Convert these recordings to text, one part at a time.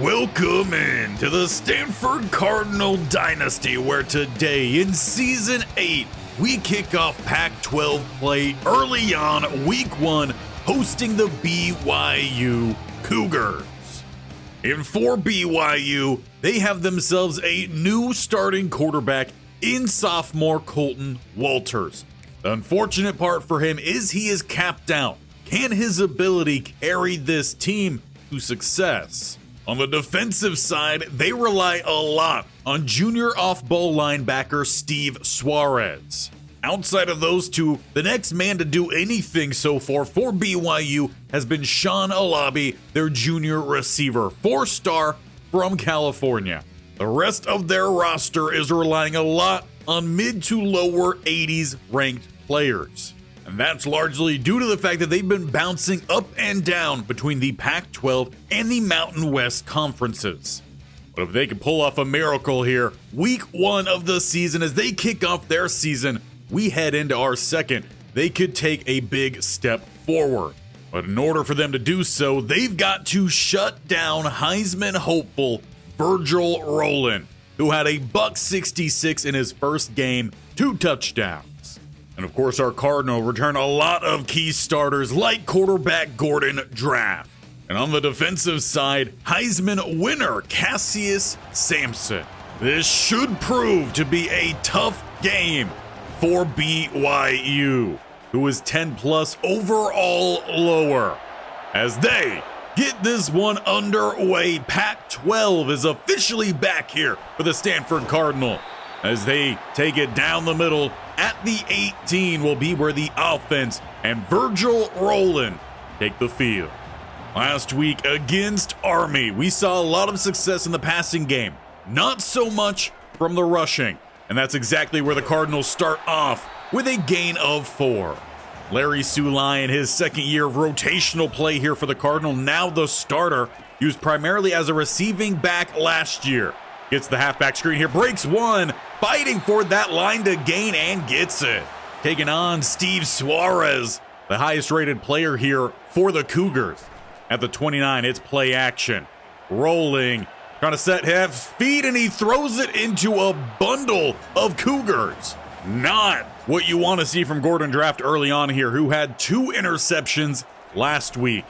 Welcome in to the Stanford Cardinal Dynasty, where today in Season 8, we kick off Pac-12 play early on Week 1, hosting the BYU Cougars. And for BYU, they have themselves a new starting quarterback in sophomore Colton Walters. The unfortunate part for him is he is capped out. Can his ability carry this team to success? On the defensive side, they rely a lot on junior off-ball linebacker Steve Suarez. Outside of those two, the next man to do anything so far for BYU has been Sean Alabi, their junior receiver, 4-star from California. The rest of their roster is relying a lot on mid to lower 80s ranked players. And that's largely due to the fact that they've been bouncing up and down between the Pac-12 and the Mountain West conferences. But if they can pull off a miracle here, Week 1 of the season, as they kick off their season, we head into our second, they could take a big step forward. But in order for them to do so, they've got to shut down Heisman hopeful Virgil Rowland, who had a $166 in his first game, 2 touchdowns. And of course, our Cardinal return a lot of key starters like quarterback Gordon Draft. And on the defensive side, Heisman winner Cassius Sampson. This should prove to be a tough game for BYU, who is 10 plus overall lower. As they get this one underway, Pac-12 is officially back here for the Stanford Cardinal. As they take it down the middle, at the 18 will be where the offense and Virgil Rowland take the field. Last week against Army, we saw a lot of success in the passing game, not so much from the rushing. And that's exactly where the Cardinals start off with a gain of 4. Larry Sulai, in his second year of rotational play here for the Cardinal, now the starter, used primarily as a receiving back last year. Gets the halfback screen here, breaks one, fighting for that line to gain and gets it. Taking on Steve Suarez, the highest rated player here for the Cougars. At the 29, it's play action. Rolling, trying to set half feet, and he throws it into a bundle of Cougars. Not what you want to see from Gordon Draft early on here, who had 2 interceptions last week.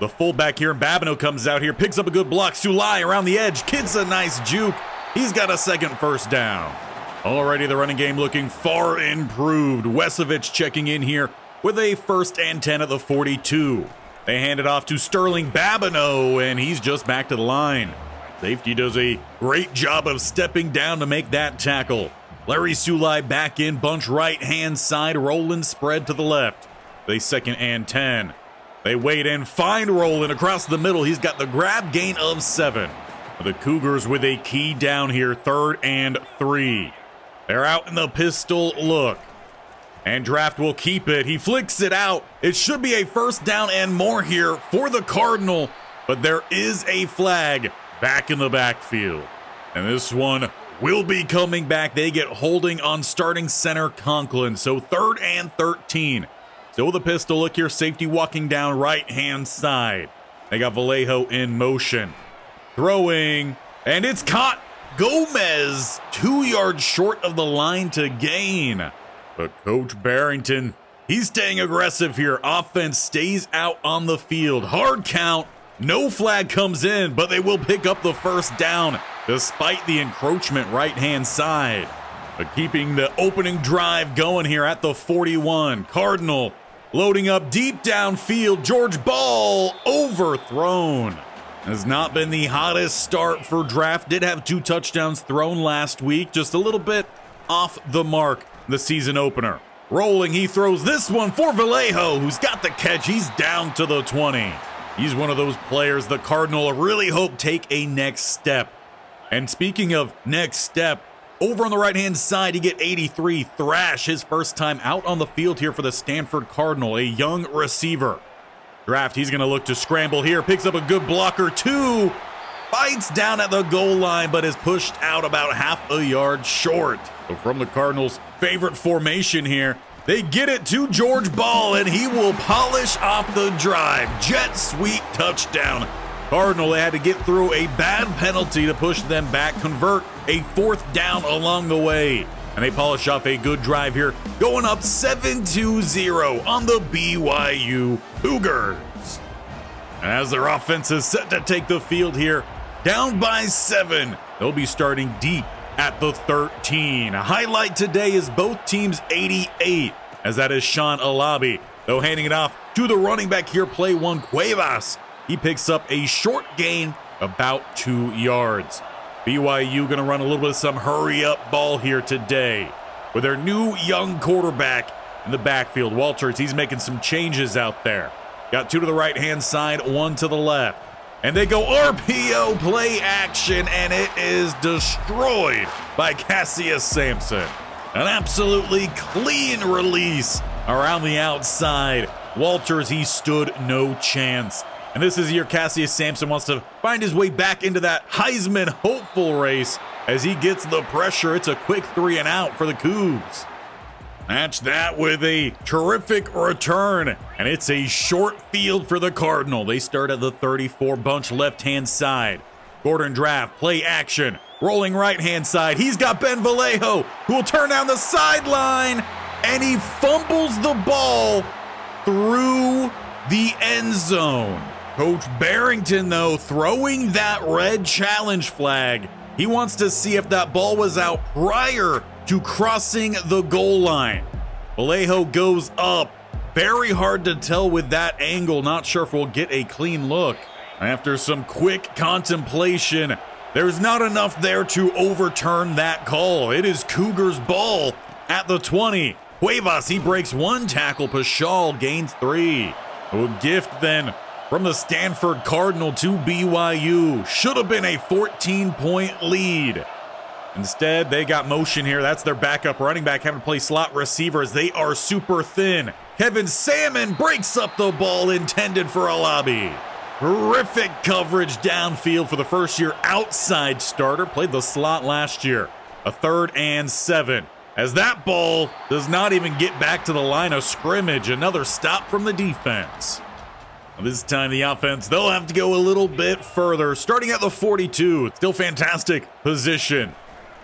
The fullback here, Babineau, comes out here, picks up a good block. Sulai around the edge, gets a nice juke. He's got a second first down. Already the running game looking far improved. Wesovich checking in here with a 1st and 10 at the 42. They hand it off to Sterling Babineau, and he's just back to the line. Safety does a great job of stepping down to make that tackle. Larry Sulai back in, bunch right-hand side, Rowland spread to the left. They 2nd and 10. They wait and find Rowland across the middle. He's got the grab, gain of 7. The Cougars with a key down here, 3rd and 3. They're out in the pistol look. And Draft will keep it. He flicks it out. It should be a 1st down and more here for the Cardinal, but there is a flag back in the backfield. And this one will be coming back. They get holding on starting center Conklin. So 3rd and 13. So the pistol look here, safety walking down right-hand side. They got Vallejo in motion. Throwing, and it's caught. Gomez, 2 yards short of the line to gain. But Coach Barrington, he's staying aggressive here. Offense stays out on the field. Hard count. No flag comes in, but they will pick up the 1st down despite the encroachment right-hand side. But keeping the opening drive going here at the 41. Cardinal loading up deep downfield. George Ball overthrown. Has not been the hottest start for Draft. Did have 2 touchdowns thrown last week. Just a little bit off the mark, the season opener. Rolling, he throws this one for Vallejo, who's got the catch. He's down to the 20. He's one of those players the Cardinal really hope take a next step. And speaking of next step, over on the right-hand side, you get 83, Thrash, his first time out on the field here for the Stanford Cardinal, a young receiver. Draft, he's going to look to scramble here, picks up a good blocker, 2, bites down at the goal line, but is pushed out about half a yard short. So from the Cardinals' favorite formation here, they get it to George Ball, and he will polish off the drive. Jet sweep touchdown. Cardinal, they had to get through a bad penalty to push them back, convert a 4th down along the way. And they polish off a good drive here, going up 7-0 on the BYU Cougars. And as their offense is set to take the field here, down by 7, they'll be starting deep at the 13. A highlight today is both teams 88, as that is Sean Alabi. Though handing it off to the running back here, play 1, Cuevas. He picks up a short gain, about 2 yards. BYU going to run a little bit of some hurry-up ball here today with their new young quarterback in the backfield. Walters, he's making some changes out there. Got 2 to the right-hand side, 1 to the left. And they go RPO play action, and it is destroyed by Cassius Sampson. An absolutely clean release around the outside. Walters, he stood no chance. And this is year Cassius Sampson wants to find his way back into that Heisman hopeful race as he gets the pressure. It's a quick 3 and out for the Cougs. Match that with a terrific return, and it's a short field for the Cardinal. They start at the 34 bunch left-hand side. Gordon Draft, play action, rolling right-hand side. He's got Ben Vallejo, who will turn down the sideline, and he fumbles the ball through the end zone. Coach Barrington, though, throwing that red challenge flag. He wants to see if that ball was out prior to crossing the goal line. Vallejo goes up. Very hard to tell with that angle. Not sure if we'll get a clean look. After some quick contemplation, there's not enough there to overturn that call. It is Cougars ball at the 20. Cuevas, he breaks 1 tackle. Paschal gains 3. A gift then from the Stanford Cardinal to BYU. Should have been a 14-point lead. Instead, they got motion here. That's their backup running back having to play slot receiver as they are super thin. Kevin Salmon breaks up the ball intended for Alabi. Terrific coverage downfield for the first-year outside starter. Played the slot last year. A 3rd and 7. As that ball does not even get back to the line of scrimmage. Another stop from the defense. This time the offense, they'll have to go a little bit further. Starting at the 42. Still fantastic position.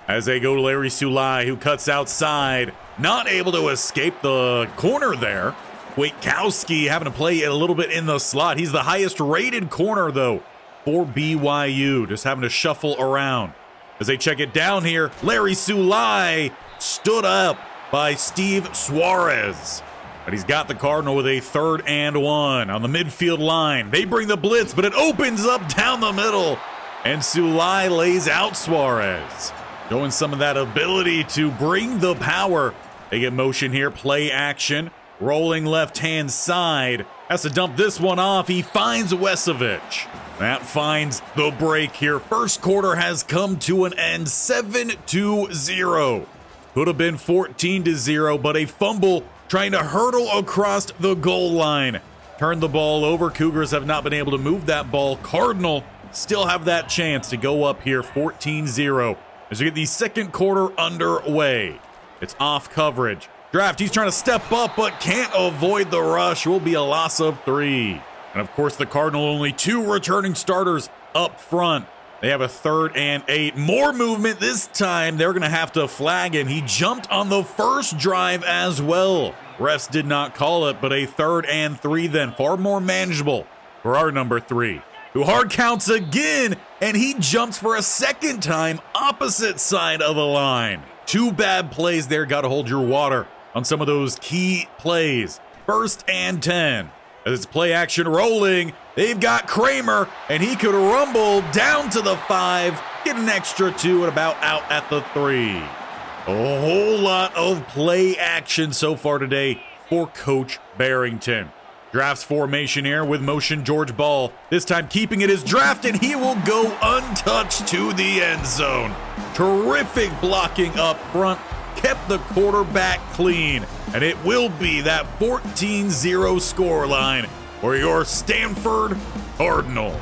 As they go to Larry Sulai, who cuts outside. Not able to escape the corner there. Waitkowski having to play a little bit in the slot. He's the highest rated corner, though, for BYU. Just having to shuffle around. As they check it down here, Larry Sulai stood up by Steve Suarez. But he's got the Cardinal with a 3rd and 1 on the midfield line. They bring the blitz, but it opens up down the middle. And Sulai lays out Suarez. Showing some of that ability to bring the power. They get motion here, play action. Rolling left-hand side. Has to dump this one off. He finds Wesovich. That finds the break here. First quarter has come to an end, 7-0. Could have been 14-0, but a fumble trying to hurdle across the goal line. Turned the ball over. Cougars have not been able to move that ball. Cardinal still have that chance to go up here 14-0 as we get the second quarter underway. It's off coverage. Draft, he's trying to step up but can't avoid the rush. Will be a loss of 3. And of course the Cardinal only 2 returning starters up front. They have a 3rd and 8. More movement this time. They're going to have to flag him. He jumped on the first drive as well. Refs did not call it, but a 3rd and 3 then. Far more manageable for our number 3. Who hard counts again, and he jumps for a second time opposite side of the line. 2 bad plays there. Got to hold your water on some of those key plays. 1st and 10. As it's play action rolling, they've got Kramer, and he could rumble down to the 5, get an extra 2, and about out at the 3. A whole lot of play action so far today for Coach Barrington. Drafts formation here with motion George Ball. This time keeping it is Draft, and he will go untouched to the end zone. Terrific blocking up front. Kept the quarterback clean, and it will be that 14-0 scoreline for your Stanford Cardinal.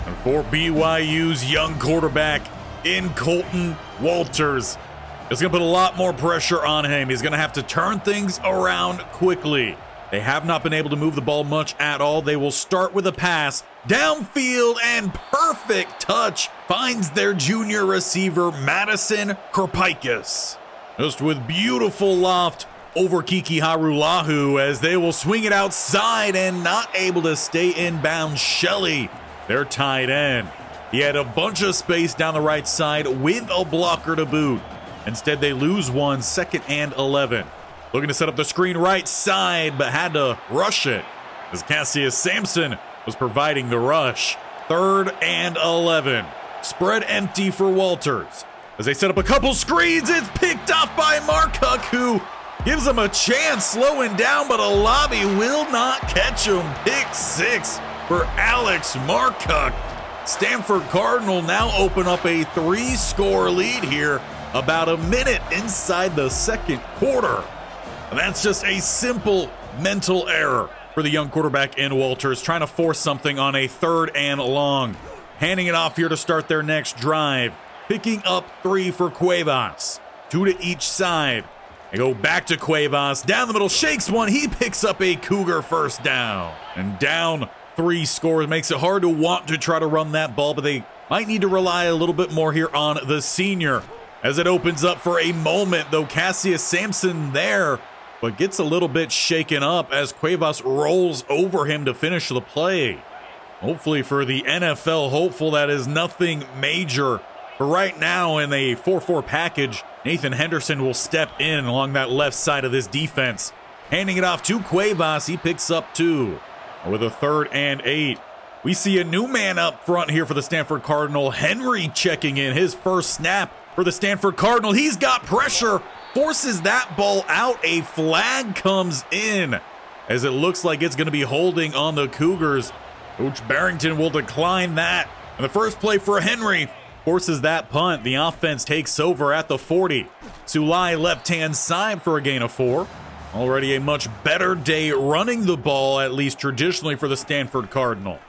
And for BYU's young quarterback in Colton Walters, it's going to put a lot more pressure on him. He's going to have to turn things around quickly. They have not been able to move the ball much at all. They will start with a pass downfield, and perfect touch finds their junior receiver, Madison Karpikis. Just with beautiful loft over Kiki Harulahu as they will swing it outside and not able to stay in bounds. Shelley, their tight end. He had a bunch of space down the right side with a blocker to boot. Instead, they lose one, 2nd and 11. Looking to set up the screen right side, but had to rush it as Cassius Sampson was providing the rush. 3rd and 11. Spread empty for Walters. As they set up a couple screens, it's picked off by Marcock, who gives them a chance, slowing down, but Alabi will not catch him. Pick 6 for Alex Marcock. Stanford Cardinal now open up a 3-score lead here, about a minute inside the 2nd quarter. And that's just a simple mental error for the young quarterback in Walters, trying to force something on a 3rd and long. Handing it off here to start their next drive. Picking up 3 for Cuevas. 2 to each side. They go back to Cuevas. Down the middle, shakes one. He picks up a Cougar first down. And down 3 scores. Makes it hard to want to try to run that ball, but they might need to rely a little bit more here on the senior. As it opens up for a moment, though, Cassius Sampson there, but gets a little bit shaken up as Cuevas rolls over him to finish the play. Hopefully for the NFL hopeful, that is nothing major. But right now in a 4-4 package, Nathan Henderson will step in along that left side of this defense. Handing it off to Cuevas, he picks up 2. With a 3rd and 8. We see a new man up front here for the Stanford Cardinal. Henry checking in, his first snap for the Stanford Cardinal. He's got pressure, forces that ball out. A flag comes in as it looks like it's going to be holding on the Cougars. Coach Barrington will decline that. And the first play for Henry forces that punt. The offense takes over at the 40. Sulai left-hand side for a gain of 4. Already a much better day running the ball, at least traditionally, for the Stanford Cardinal.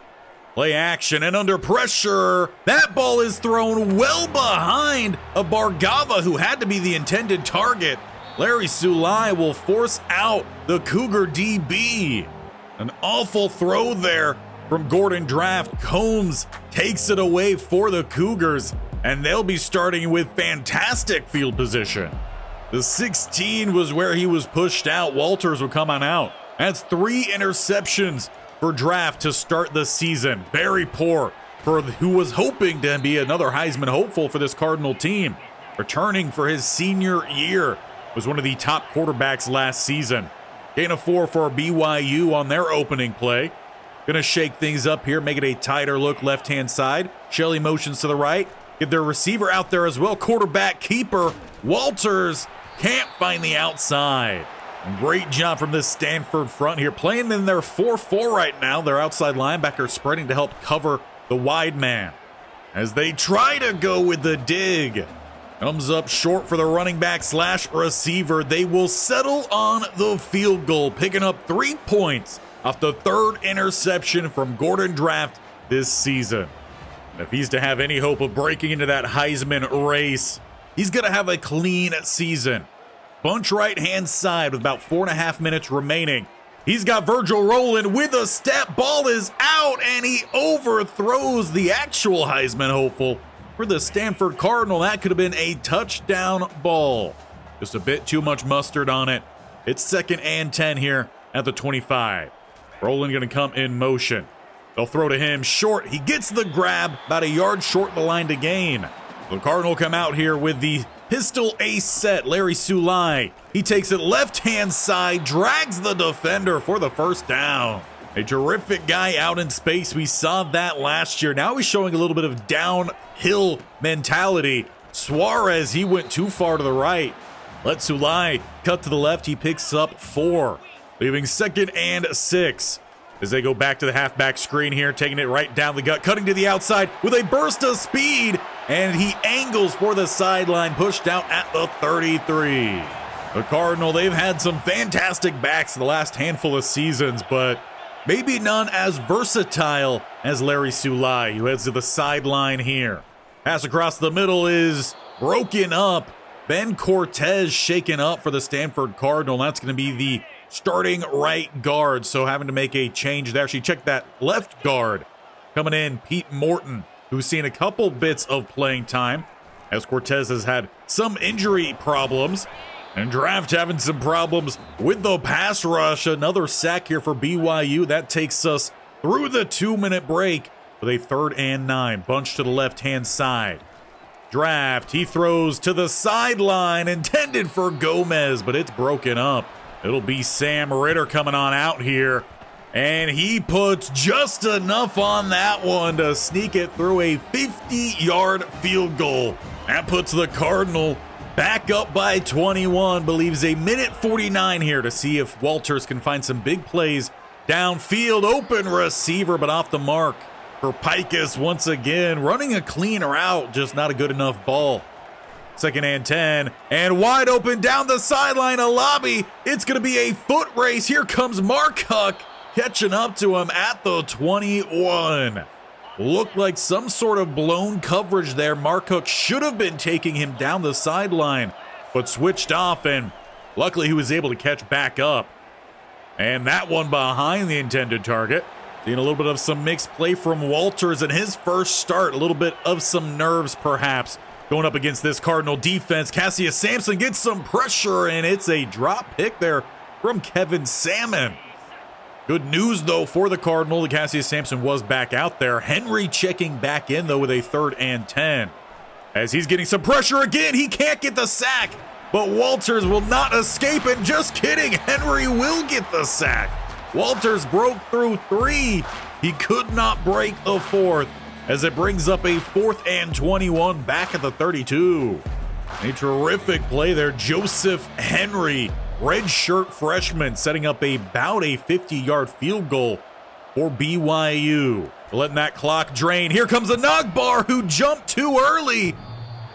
Play action and under pressure. That ball is thrown well behind a Bargava who had to be the intended target. Larry Sulai will force out the Cougar DB. An awful throw there from Gordon Draft. Combs takes it away for the Cougars, and they'll be starting with fantastic field position. The 16 was where he was pushed out. Walters will come on out. That's 3 interceptions for Draft to start the season. Very poor for who was hoping to be another Heisman hopeful for this Cardinal team. Returning for his senior year, was one of the top quarterbacks last season. Gain of 4 for BYU on their opening play. Gonna shake things up here, make it a tighter look left-hand side. Shelley motions to the right. Get their receiver out there as well. Quarterback keeper Walters can't find the outside. And great job from this Stanford front here, playing in their 4-4 right now. Their outside linebacker spreading to help cover the wide man. As they try to go with the dig. Comes up short for the running back / receiver. They will settle on the field goal, picking up 3 points off the 3rd interception from Gordon Draft this season. And if he's to have any hope of breaking into that Heisman race, he's going to have a clean season. Bunch right-hand side with about 4.5 minutes remaining. He's got Virgil rolling with a step. Ball is out, and he overthrows the actual Heisman hopeful for the Stanford Cardinal. That could have been a touchdown ball. Just a bit too much mustard on it. It's 2nd and 10 here at the 25. Rowland going to come in motion. They'll throw to him short. He gets the grab, about a yard short the line to gain. The Cardinal come out here with the pistol ace set. Larry Sulai. He takes it left-hand side, drags the defender for the first down. A terrific guy out in space. We saw that last year. Now he's showing a little bit of downhill mentality. Suarez, he went too far to the right. Let Sulai cut to the left. He picks up 4, leaving 2nd and 6. As they go back to the halfback screen here, taking it right down the gut, cutting to the outside with a burst of speed, and he angles for the sideline, pushed out at the 33. The Cardinal, they've had some fantastic backs the last handful of seasons, but maybe none as versatile as Larry Sulai, who heads to the sideline here. Pass across the middle is broken up. Ben Cortez shaken up for the Stanford Cardinal. That's going to be the starting right guard, so having to make a change there. She checked that left guard. Coming in, Pete Morton, who's seen a couple bits of playing time, as Cortez has had some injury problems. And Draft having some problems with the pass rush. Another sack here for BYU. That takes us through the 2-minute break with a 3rd and 9. Bunch to the left-hand side. Draft, he throws to the sideline, intended for Gomez, but it's broken up. It'll be Sam Ritter coming on out here. And he puts just enough on that one to sneak it through a 50-yard field goal. That puts the Cardinal back up by 21. Believes a minute 49 here to see if Walters can find some big plays downfield. Open receiver, but off the mark for Pikus once again. Running a clean route, just not a good enough ball. 2nd and 10, and wide open down the sideline, a lobby. It's going to be a foot race. Here comes Mark Huck, catching up to him at the 21. Looked like some sort of blown coverage there. Mark Huck should have been taking him down the sideline, but switched off, and luckily he was able to catch back up. And that one behind the intended target. Seeing a little bit of some mixed play from Walters in his first start. A little bit of some nerves, perhaps, going up against this Cardinal defense. Cassius Sampson gets some pressure, and it's a drop pick there from Kevin Salmon. Good news, though, for the Cardinal. The Cassius Sampson was back out there. Henry checking back in, though, with a 3rd and 10. As he's getting some pressure again, he can't get the sack, but Walters will not escape, and just kidding, Henry will get the sack. Walters broke through 3. He could not break the 4th, as it brings up a 4th and 21 back at the 32. A terrific play there. Joseph Henry, redshirt freshman, setting up about a 50-yard field goal for BYU. Letting that clock drain. Here comes a Nagbar who jumped too early,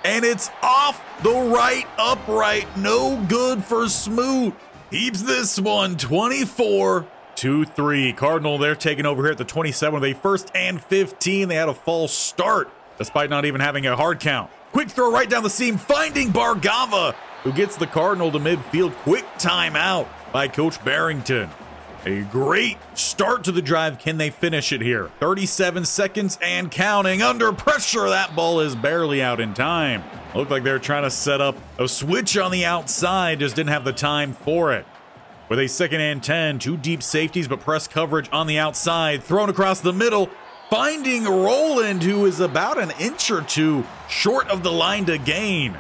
and it's off the right upright. No good for Smoot. Keeps this one 24-3. Cardinal, they're taking over here at the 27 with a 1st and 15. They had a false start despite not even having a hard count. Quick throw right down the seam, finding Bargava, who gets the Cardinal to midfield. Quick timeout by Coach Barrington. A great start to the drive. Can they finish it here? 37 seconds and counting. Under pressure, that ball is barely out in time. Looked like they were trying to set up a switch on the outside, just didn't have the time for it. With a 2nd and 10, 2 deep safeties, but press coverage on the outside. Thrown across the middle, finding Roland, who is about an inch or 2 short of the line to gain.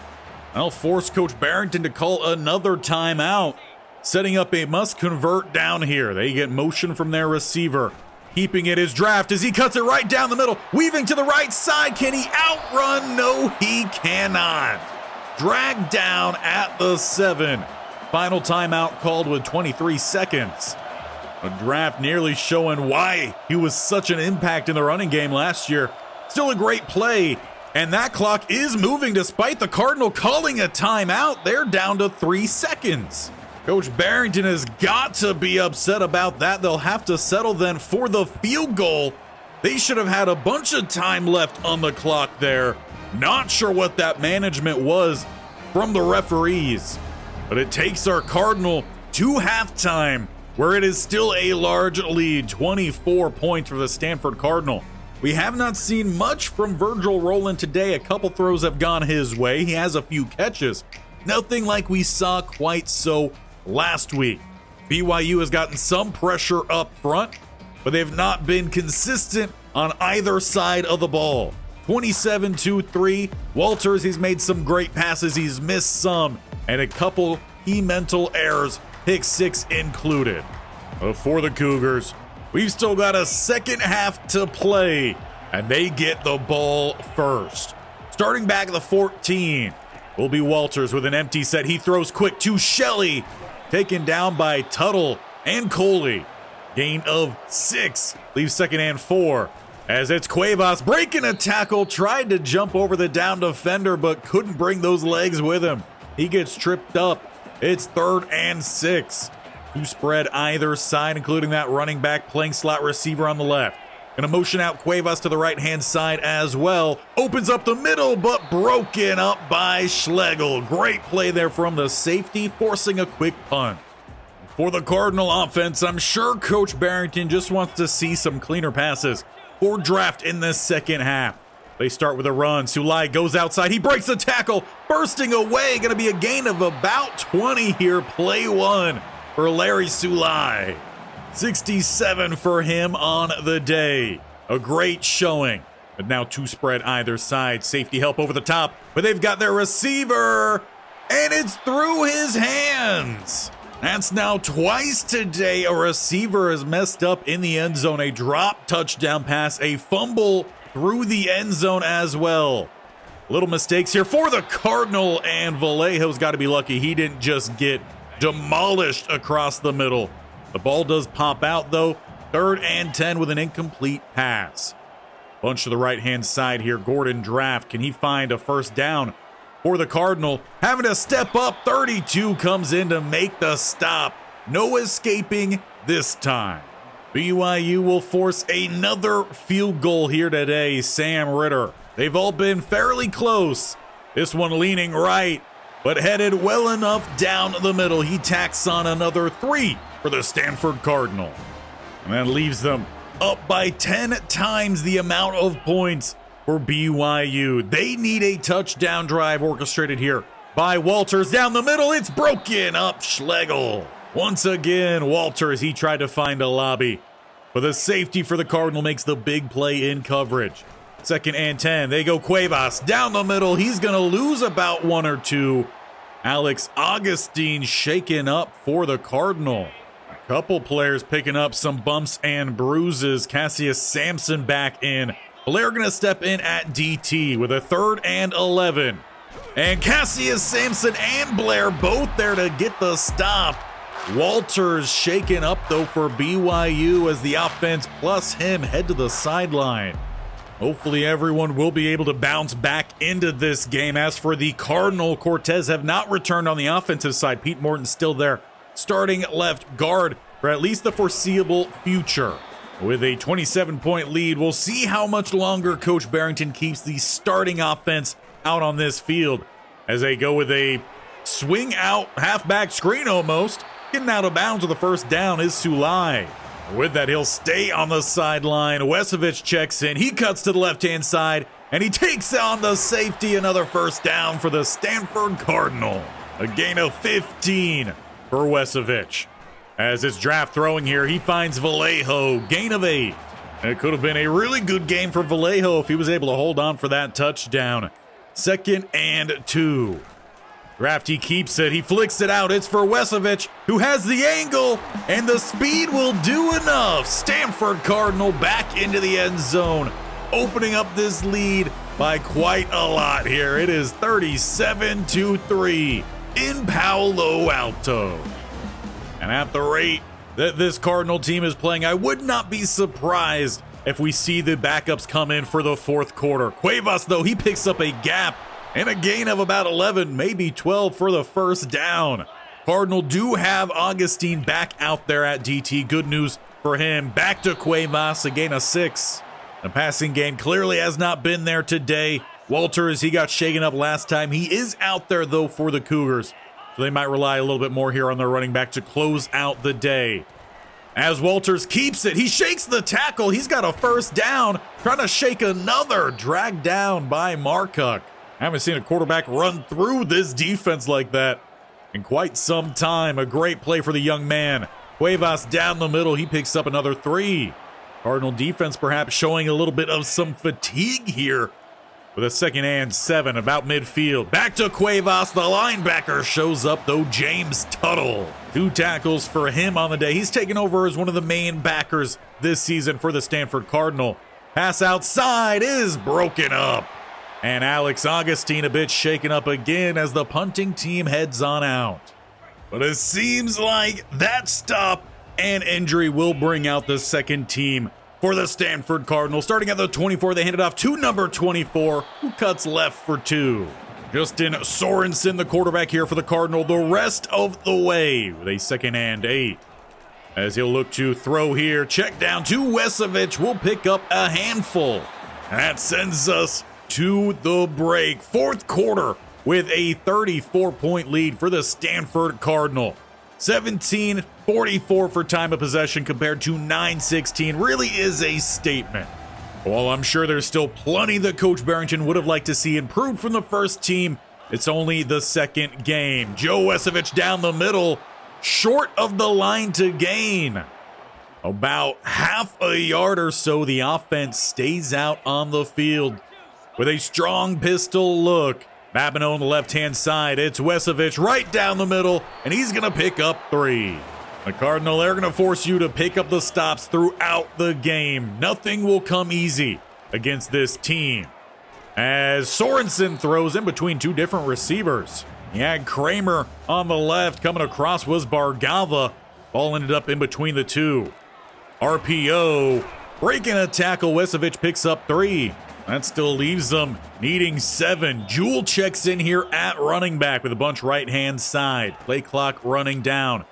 I'll force Coach Barrington to call another timeout, setting up a must-convert down here. They get motion from their receiver. Keeping it is Draft as he cuts it right down the middle, weaving to the right side. Can he outrun? No, he cannot. Dragged down at the 7. Final timeout called with 23 seconds. A Draft nearly showing why he was such an impact in the running game last year. Still a great play, and that clock is moving despite the Cardinal calling a timeout. They're down to 3 seconds. Coach Barrington has got to be upset about that. They'll have to settle then for the field goal. They should have had a bunch of time left on the clock there. Not sure what that management was from the referees. But it takes our Cardinal to halftime, where it is still a large lead, 24 points for the Stanford Cardinal. We have not seen much from Virgil Rowland today. A couple throws have gone his way. He has a few catches. Nothing like we saw quite so last week. BYU has gotten some pressure up front, but they've not been consistent on either side of the ball. 27-3. Walters, he's made some great passes. He's missed some, and a couple key mental errors, pick 6 included. But for the Cougars, we've still got a second half to play, and they get the ball first. Starting back at the 14 will be Walters with an empty set. He throws quick to Shelley, taken down by Tuttle and Coley. Gain of 6, leaves 2nd and 4. As it's Cuevas breaking a tackle, tried to jump over the down defender, but couldn't bring those legs with him. He gets tripped up. It's 3rd and 6. 2 spread either side, including that running back playing slot receiver on the left. Gonna motion out Cuevas to the right-hand side as well. Opens up the middle, but broken up by Schlegel. Great play there from the safety, forcing a quick punt. For the Cardinal offense, I'm sure Coach Barrington just wants to see some cleaner passes for draft in this second half. They start with a run. Sulai goes outside. He breaks the tackle, bursting away. Going to be a gain of about 20 here. Play one for Larry Sulai. 67 for him on the day. A great showing. But now two spread either side. Safety help over the top. But they've got their receiver. And it's through his hands. That's now twice today. A receiver is messed up in the end zone. A drop touchdown pass. A fumble through the end zone as well. Little mistakes here for the Cardinal, and Vallejo's got to be lucky he didn't just get demolished across the middle. The ball does pop out though. 3rd and 10 with an incomplete pass. Bunch to the right-hand side here. Gordon Draft. Can he find a first down for the Cardinal? Having to step up. 32 comes in to make the stop. No escaping this time. BYU will force another field goal here today. Sam Ritter. They've all been fairly close. This one leaning right, but headed well enough down the middle. He tacks on another 3 for the Stanford Cardinal. And that leaves them up by 10 times the amount of points for BYU. They need a touchdown drive orchestrated here by Walters. Down the middle, it's broken up. Schlegel. Once again, Walters, he tried to find a lobby. But the safety for the Cardinal makes the big play in coverage. 2nd and 10. They go Cuevas down the middle. He's going to lose about 1 or 2. Alex Augustine shaken up for the Cardinal. A couple players picking up some bumps and bruises. Cassius Sampson back in. Blair going to step in at DT with a 3rd and 11. And Cassius Sampson and Blair both there to get the stop. Walters shaken up though for BYU as the offense plus him head to the sideline. Hopefully everyone will be able to bounce back into this game. As for the Cardinal, Cortez have not returned on the offensive side. Pete Morton's still there, starting left guard for at least the foreseeable future. With a 27-point lead, we'll see how much longer Coach Barrington keeps the starting offense out on this field as they go with a swing out halfback screen almost. Getting out of bounds with the first down is Sulai. With that, he'll stay on the sideline. Wesovich checks in. He cuts to the left-hand side, and he takes on the safety. Another first down for the Stanford Cardinal. A gain of 15 for Wesovich. As it's draft throwing here, he finds Vallejo. Gain of 8. It could have been a really good game for Vallejo if he was able to hold on for that touchdown. 2nd and 2. Drafty keeps it. He flicks it out. It's for Wesovich, who has the angle, and the speed will do enough. Stanford Cardinal back into the end zone, opening up this lead by quite a lot here. It is 37-3 in Palo Alto. And at the rate that this Cardinal team is playing, I would not be surprised if we see the backups come in for the 4th quarter. Cuevas, though, he picks up a gap and a gain of about 11, maybe 12 for the first down. Cardinal do have Augustine back out there at DT. Good news for him. Back to Cuevas, a gain of 6. The passing game clearly has not been there today. Walters, he got shaken up last time. He is out there, though, for the Cougars. So they might rely a little bit more here on their running back to close out the day. As Walters keeps it, he shakes the tackle. He's got a first down, trying to shake another. Dragged down by Marcock. I haven't seen a quarterback run through this defense like that in quite some time. A great play for the young man. Cuevas down the middle. He picks up another 3. Cardinal defense perhaps showing a little bit of some fatigue here with a 2nd and 7 about midfield. Back to Cuevas. The linebacker shows up, though, James Tuttle. 2 tackles for him on the day. He's taken over as one of the main backers this season for the Stanford Cardinal. Pass outside is broken up. And Alex Augustine a bit shaken up again as the punting team heads on out. But it seems like that stop and injury will bring out the second team for the Stanford Cardinal. Starting at the 24, they hand it off to number 24, who cuts left for 2. Justin Sorensen, the quarterback here for the Cardinal, the rest of the way with a 2nd and 8. As he'll look to throw here, check down to Wesovich, will pick up a handful. That sends us to the break. 4th quarter with a 34-point lead for the Stanford Cardinal. 17:44 for time of possession compared to 9:16 really is a statement. While I'm sure there's still plenty that Coach Barrington would have liked to see improved from the first team, it's only the second game. Joe Wesovich down the middle, short of the line to gain. About half a yard or so, the offense stays out on the field with a strong pistol look. Babineau on the left-hand side. It's Wesovich right down the middle, and he's going to pick up 3. The Cardinal, they're going to force you to pick up the stops throughout the game. Nothing will come easy against this team. As Sorensen throws in between 2 different receivers. He had Kramer on the left. Coming across was Bargava. Ball ended up in between the 2. RPO. Breaking a tackle. Wesovich picks up 3. That still leaves them needing 7. Jewell checks in here at running back with a bunch right-hand side. Play clock running down.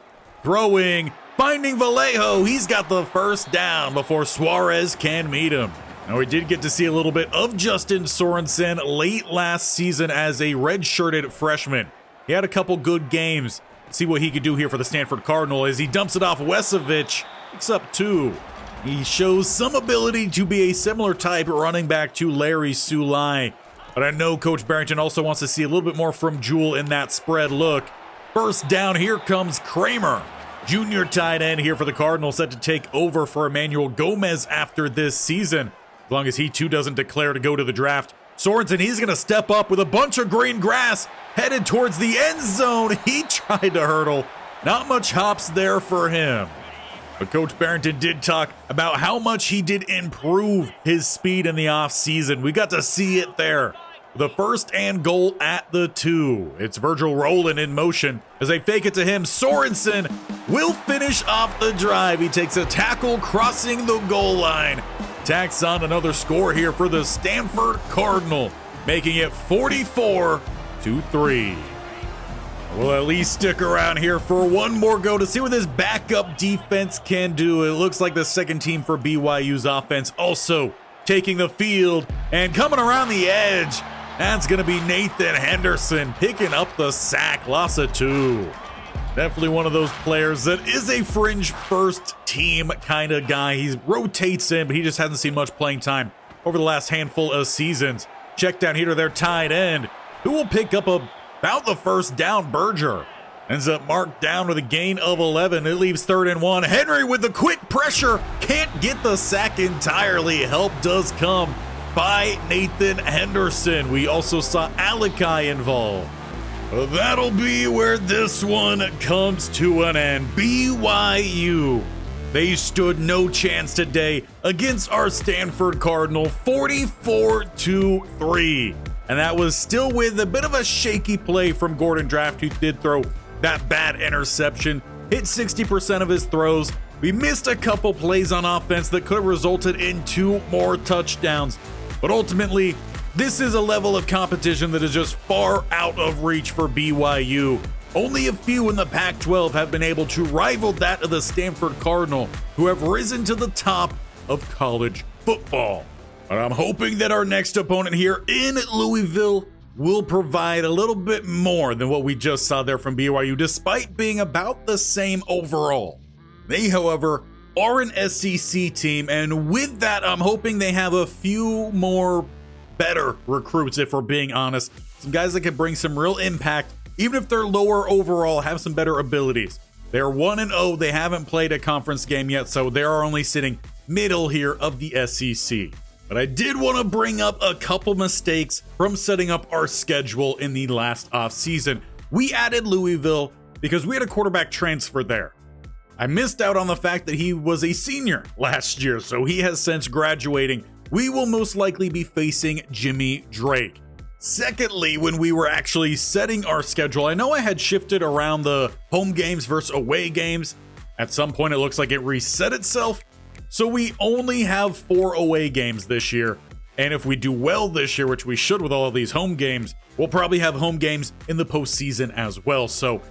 Throwing, finding Vallejo. He's got the first down before Suarez can meet him. Now, we did get to see a little bit of Justin Sorensen late last season as a red-shirted freshman. He had a couple good games. See what he could do here for the Stanford Cardinal as he dumps it off Wesovich. Picks up 2. He shows some ability to be a similar type running back to Larry Sulai. But I know Coach Barrington also wants to see a little bit more from Jewell in that spread look. First down, here comes Kramer. Junior tight end here for the Cardinals, set to take over for Emmanuel Gomez after this season. As long as he too doesn't declare to go to the draft. Sorensen, he's going to step up with a bunch of green grass, headed towards the end zone. He tried to hurdle. Not much hops there for him. But Coach Barrington did talk about how much he did improve his speed in the offseason. We got to see it there. The first and goal at the 2. It's Virgil Rowland in motion as they fake it to him. Sorensen will finish off the drive. He takes a tackle crossing the goal line. Tacks on another score here for the Stanford Cardinal, making it 44-3. We'll at least stick around here for one more go to see what this backup defense can do. It looks like the second team for BYU's offense also taking the field and coming around the edge. That's going to be Nathan Henderson picking up the sack. Loss of 2. Definitely one of those players that is a fringe first team kind of guy. He rotates in, but he just hasn't seen much playing time over the last handful of seasons. Check down here to their tight end, who will pick up about the first down. Berger ends up marked down with a gain of 11. It leaves 3rd and 1. Henry with the quick pressure can't get the sack entirely. Help does come by Nathan Henderson. We also saw Alakai involved. That'll be where this one comes to an end. BYU, they stood no chance today against our Stanford Cardinal, 44-3. And that was still with a bit of a shaky play from Gordon Draft, who did throw that bad interception, hit 60% of his throws. We missed a couple plays on offense that could have resulted in 2 more touchdowns. But ultimately, this is a level of competition that is just far out of reach for BYU. Only a few in the Pac-12 have been able to rival that of the Stanford Cardinal, who have risen to the top of college football. But I'm hoping that our next opponent here in Louisville will provide a little bit more than what we just saw there from BYU, despite being about the same overall. They, however, are an SEC team, and with that, I'm hoping they have a few more better recruits, if we're being honest. Some guys that can bring some real impact, even if they're lower overall, have some better abilities. They're 1-0. They haven't played a conference game yet, so they are only sitting middle here of the SEC. But I did want to bring up a couple mistakes from setting up our schedule in the last offseason. We added Louisville because we had a quarterback transfer there. I missed out on the fact that he was a senior last year, so he has since graduating. We will most likely be facing Jimmy Drake. Secondly, when we were actually setting our schedule, I know I had shifted around the home games versus away games. At some point, it looks like it reset itself. So we only have 4 away games this year. And if we do well this year, which we should with all of these home games, we'll probably have home games in the postseason as well. So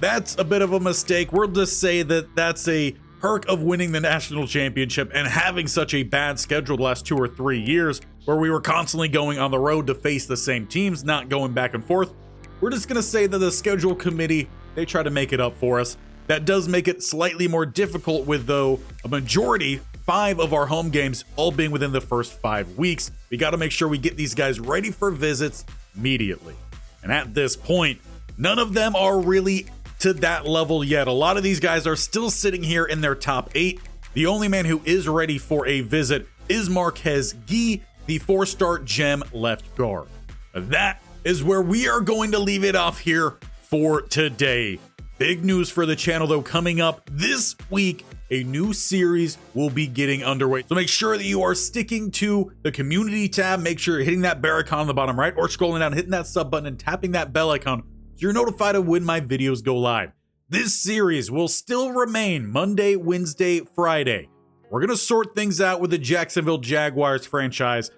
that's a bit of a mistake. We'll just say that that's a perk of winning the national championship and having such a bad schedule the last 2 or 3 years where we were constantly going on the road to face the same teams, not going back and forth. We're just going to say that the schedule committee, they try to make it up for us. That does make it slightly more difficult with, though, a majority, 5 of our home games all being within the first 5 weeks. We got to make sure we get these guys ready for visits immediately. And at this point, none of them are really to that level yet. A lot of these guys are still sitting here in their top 8. The only man who is ready for a visit is Marquez Gee, the 4-star gem left guard. That is where we are going to leave it off here for today. Big news for the channel, though, coming up this week. A new series will be getting underway. So make sure that you are sticking to the community tab. Make sure you're hitting that bear icon on the bottom right or scrolling down, hitting that sub button and tapping that bell icon so you're notified of when my videos go live. This series will still remain Monday, Wednesday, Friday. We're going to sort things out with the Jacksonville Jaguars franchise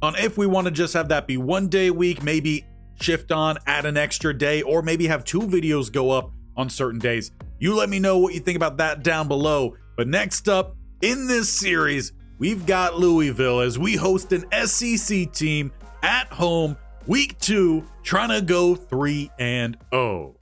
on if we want to just have that be 1 day a week, maybe shift on, add an extra day, or maybe have 2 videos go up on certain days. You let me know what you think about that down below. But next up in this series, we've got Louisville as we host an SEC team at home, week 2, trying to go 3-0.